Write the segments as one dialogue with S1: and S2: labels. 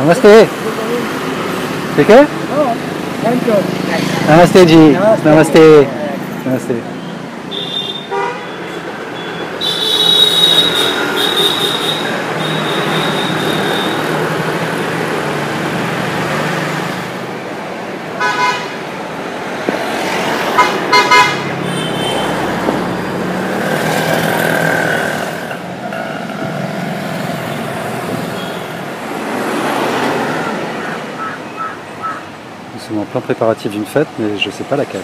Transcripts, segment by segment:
S1: Namaste. ठीक है? नमस्ते जी, नमस्ते, नमस्ते. Nous sommes en plein préparatif d'une fête, mais je ne sais pas laquelle.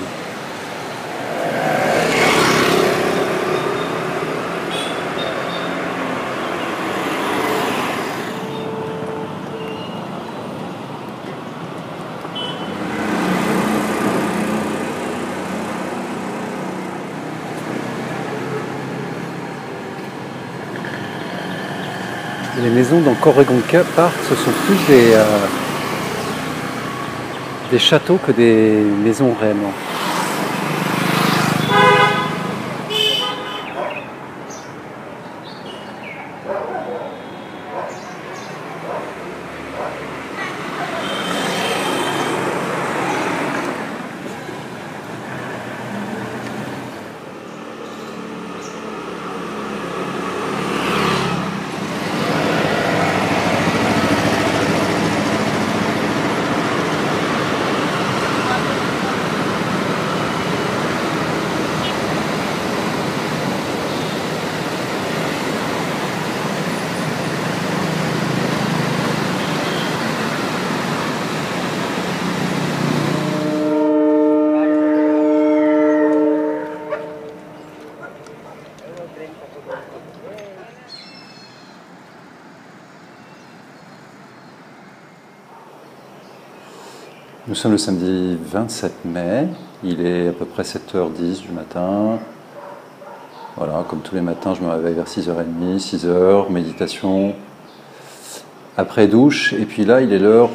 S1: Et les maisons dans Corregon Park, ce sont plus des châteaux que des maisons réellement. Nous sommes le samedi 27 mai, il est à peu près 7h10 du matin. Voilà, comme tous les matins, je me réveille vers 6h30, 6h, méditation, après douche, et puis là, il est l'heure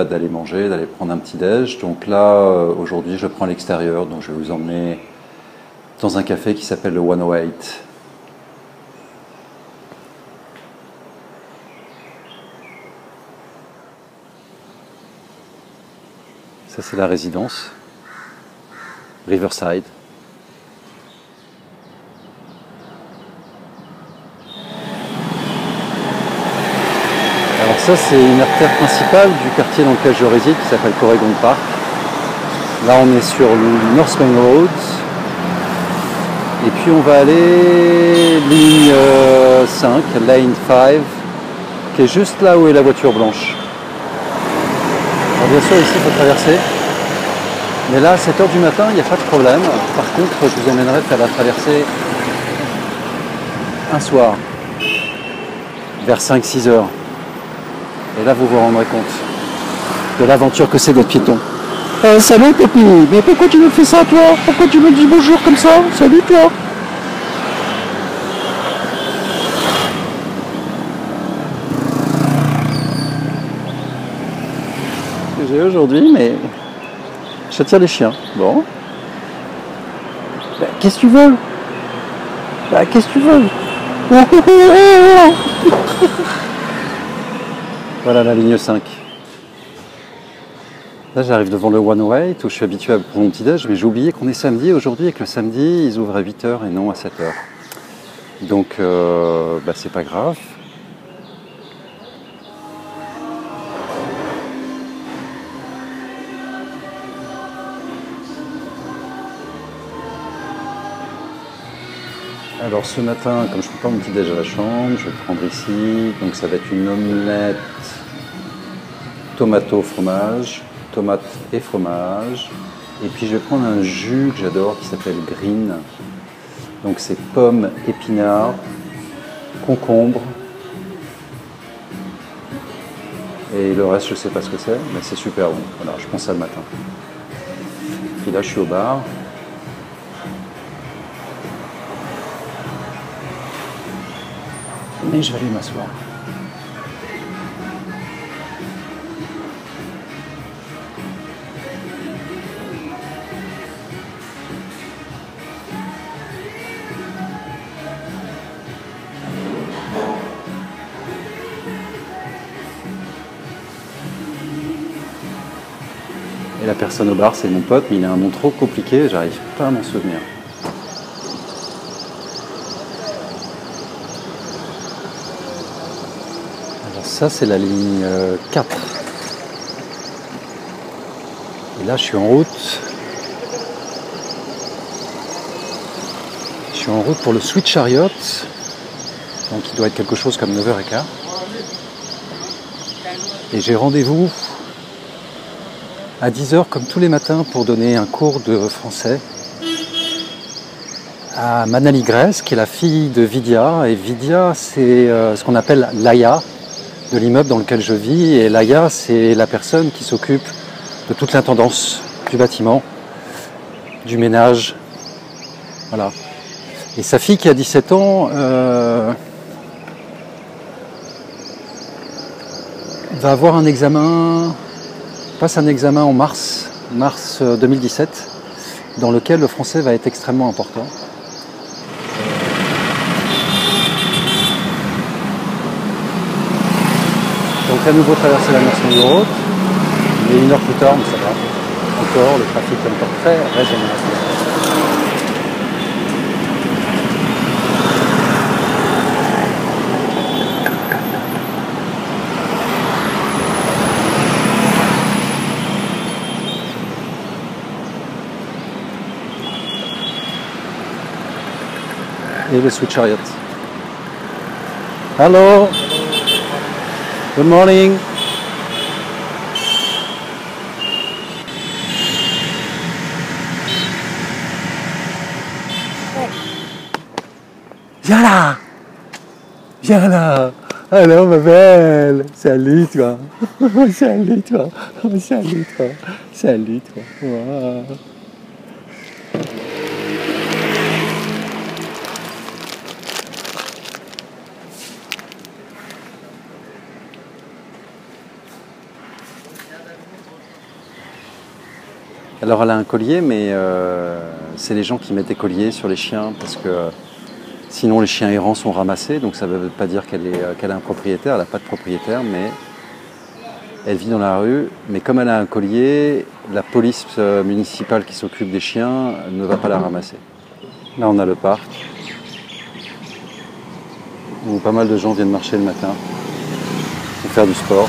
S1: d'aller manger, d'aller prendre un petit déj. Donc là, aujourd'hui, je prends l'extérieur, donc je vais vous emmener dans un café qui s'appelle le 108. Ça, c'est la résidence, Riverside. Alors ça, c'est une artère principale du quartier dans lequel je réside, qui s'appelle Corregon Park. Là, on est sur le North Main Road. Et puis, on va aller ligne 5, lane 5, qui est juste là où est la voiture blanche. Alors bien sûr, ici, il faut traverser. Mais là, à 7h du matin, il n'y a pas de problème. Par contre, je vous emmènerai faire la traversée un soir, vers 5-6 heures. Et là, vous vous rendrez compte de l'aventure que c'est d'être piéton. Salut, Pépi. Mais pourquoi tu me fais ça, toi? Pourquoi tu me dis bonjour comme ça? Salut, toi. J'ai aujourd'hui, mais j'attire les chiens. Bon. Bah, qu'est-ce que tu veux? Bah, qu'est-ce que tu veux? Voilà la ligne 5. Là, j'arrive devant le 108 où je suis habitué à prendre mon petit-déj, mais j'ai oublié qu'on est samedi aujourd'hui et que le samedi, ils ouvrent à 8h et non à 7h. Donc, c'est pas grave. Alors ce matin, comme je ne prends pas mon petit déj à la chambre, je vais le prendre ici. Donc ça va être une omelette tomato fromage, tomate et fromage. Et puis je vais prendre un jus que j'adore qui s'appelle Green. Donc c'est pommes, épinards, concombre. Et le reste, je ne sais pas ce que c'est, mais c'est super bon. Voilà, je prends ça le matin. Puis là, je suis au bar. Et je vais aller m'asseoir. Et la personne au bar, c'est mon pote, mais il a un nom trop compliqué, j'arrive pas à m'en souvenir. Alors ça, c'est la ligne 4. Et là, je suis en route. Je suis en route pour le Sweet Chariot. Donc il doit être quelque chose comme 9h15. Et j'ai rendez-vous à 10h comme tous les matins pour donner un cours de français à Manali Grèce, qui est la fille de Vidya. Et Vidya, c'est ce qu'on appelle l'Aya de l'immeuble dans lequel je vis. Et l'Aya, c'est la personne qui s'occupe de toute l'intendance du bâtiment, du ménage. Voilà. Et sa fille qui a 17 ans va avoir un examen, passe un examen en mars 2017, dans lequel le français va être extrêmement important. Donc à nouveau traverser la North Road, mais 1 heure plus tard, mais ça va. Encore, le trafic est encore très raisonnable. Et le Sweet Chariot. Hello. Good morning. Viens là. Viens là. Alors ma belle. Salut toi. Salut toi. Salut toi. Salut toi. Wow. Alors elle a un collier, mais c'est les gens qui mettent des colliers sur les chiens parce que sinon les chiens errants sont ramassés, donc ça ne veut pas dire qu'elle a un propriétaire, elle n'a pas de propriétaire, mais elle vit dans la rue. Mais comme elle a un collier, la police municipale qui s'occupe des chiens ne va pas la ramasser. Là on a le parc, où pas mal de gens viennent marcher le matin pour faire du sport.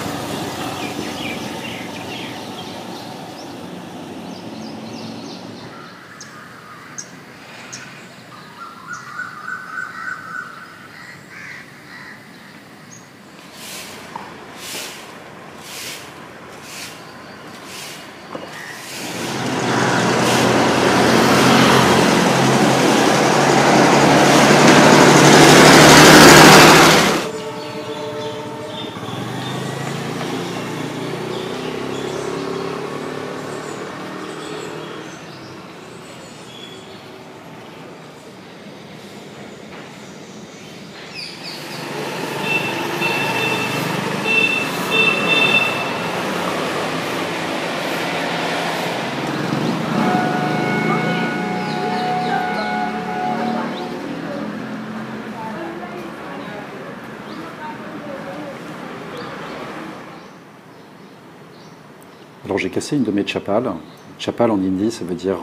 S1: Alors j'ai cassé une de mes chapals. Chapal en hindi, ça veut dire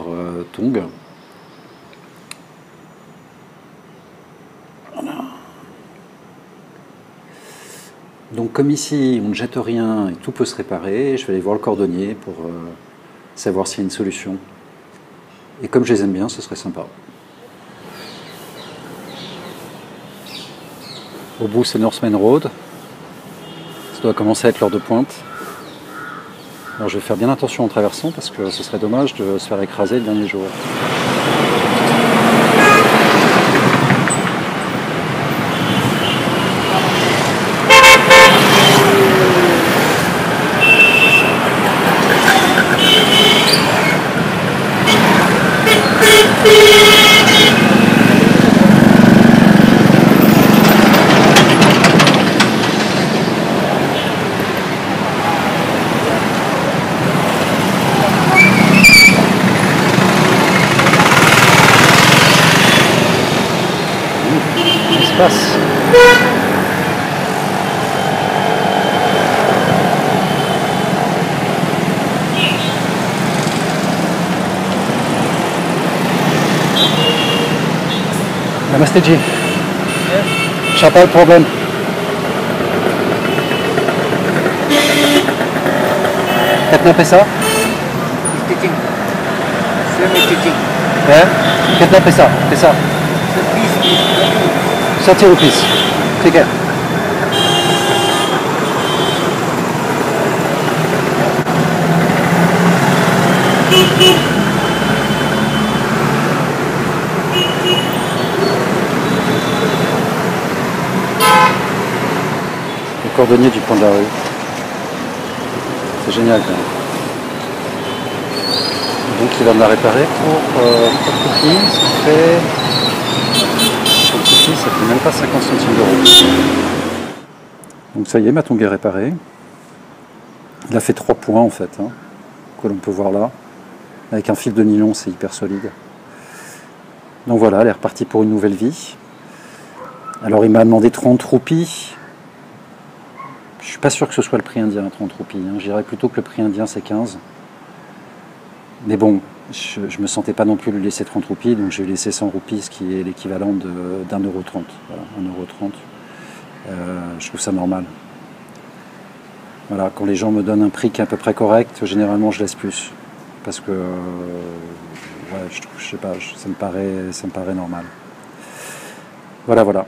S1: tongue. Voilà. Donc comme ici on ne jette rien et tout peut se réparer, je vais aller voir le cordonnier pour savoir s'il y a une solution. Et comme je les aime bien, ce serait sympa. Au bout c'est Norseman Road. Ça doit commencer à être l'heure de pointe. Alors je vais faire bien attention en traversant parce que ce serait dommage de se faire écraser le dernier jour. Passe. Namaste Ji. Chapal problem. कितना पैसा?
S2: Stitching. Semi stitching.
S1: है? कितना पैसा? पैसा?
S2: So piece is
S1: 30 rupees. ठीक है. Le cordonnier du pont de la rue. C'est génial quand même. Donc il va me la réparer pour 4 copies, ça fait... Pour le coupis, ça fait même pas 50 centimes d'euros. Donc ça y est, ma tongue est réparée. Il a fait 3 points en fait, hein, que l'on peut voir là. Avec un fil de nylon, c'est hyper solide. Donc voilà, elle est repartie pour une nouvelle vie. Alors il m'a demandé 30 roupies. Je suis pas sûr que ce soit le prix indien, 30 roupies. Hein. Je dirais plutôt que le prix indien c'est 15. Mais bon, je me sentais pas non plus lui laisser 30 roupies, donc j'ai laissé 100 roupies, ce qui est l'équivalent d'1,30 €. Voilà, 1,30 €. Je trouve ça normal. Voilà, quand les gens me donnent un prix qui est à peu près correct, généralement je laisse plus. Parce que ouais, je sais pas, ça me paraît normal. Voilà.